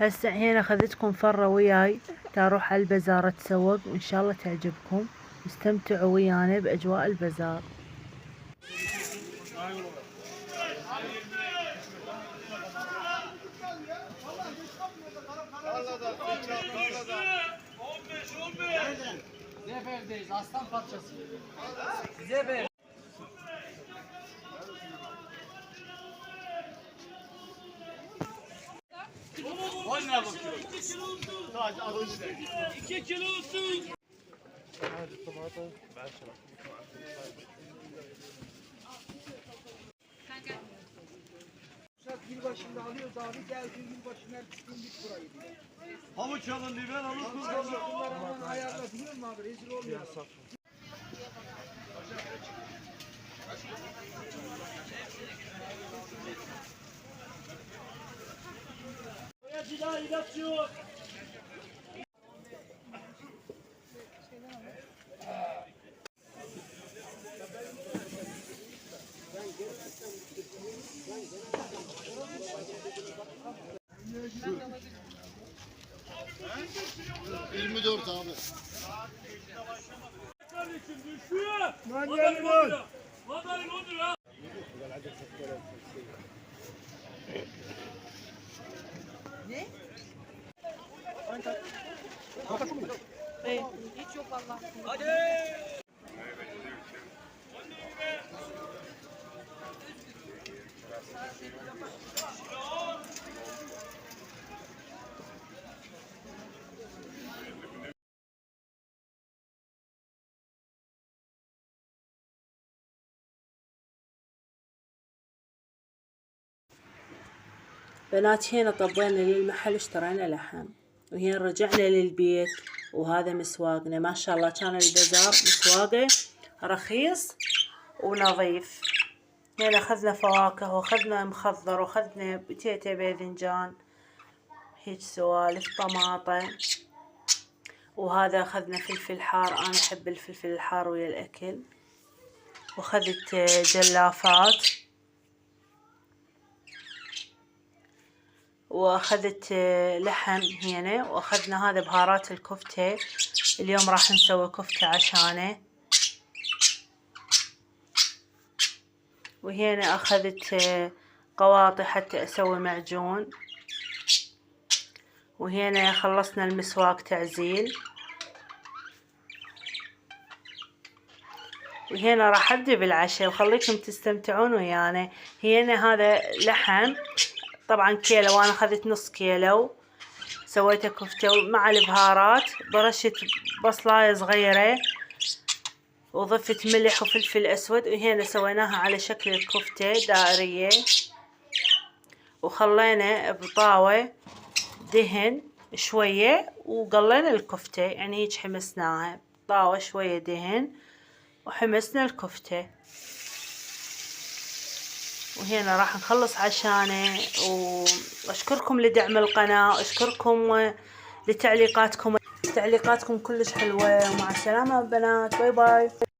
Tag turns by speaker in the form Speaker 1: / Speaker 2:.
Speaker 1: هسه هنا اخذتكم فرة وياي تروح على البزار اتسوق، وان شاء الله تعجبكم. استمتعوا ويانا باجواء البزار.
Speaker 2: Zeber'deyiz, aslan parçası. Zeber. Oyna bakıyorum. 2 kilo olsun. Hadi tomato. Ver şuna.
Speaker 3: Yılbaşında alıyoruz abi, geldiğin yılbaşında ertesi gün git burayı diye.
Speaker 4: Havuç alın diye ben alıp kızlarım.
Speaker 3: Bunlar hemen ayarla biliyor musun abi? Rezil olmuyor.
Speaker 4: Boyacılar ilaç yok.
Speaker 5: ...24 abi.
Speaker 4: Kardeşim düşüyor.
Speaker 3: Mandalina var.
Speaker 4: Mandalina odur ha.
Speaker 1: Ne? Hiç yok Allah.
Speaker 4: Hadi.
Speaker 1: بنات هنا طبينا للمحل واشترينا لحم، وهنا رجعنا للبيت وهذا مسواقنا. ما شاء الله كان البزار مسواقه رخيص ونظيف. هنا اخذنا فواكه واخذنا مخضر واخذنا بتيتة باذنجان، هيج سوالف طماطة، وهذا اخذنا فلفل حار. انا احب الفلفل الحار ويا الاكل. واخذت جلافات، واخذت لحم هنا، واخذنا هذا بهارات الكفتة. اليوم راح نسوي كفتة عشانه. وهنا اخذت قواطع حتى اسوي معجون. وهنا خلصنا المسواق تعزيل. وهنا راح ابدي بالعشاء وخليكم تستمتعون ويانا. هنا هذا لحم طبعا كيلو، وانا اخذت نص كيلو. سويته كفتة مع البهارات برشة بصلاية صغيرة، وضفت ملح وفلفل اسود. وهنا سويناها على شكل الكفتة دائرية، وخلينا بطاوة دهن شوية وقلينا الكفتة، يعني هيك حمسناها طاوة شوية دهن وحمسنا الكفتة. وهنا راح نخلص عشانه. واشكركم لدعم القناة، اشكركم لتعليقاتكم كلش حلوة. ومع السلامة بنات، باي باي.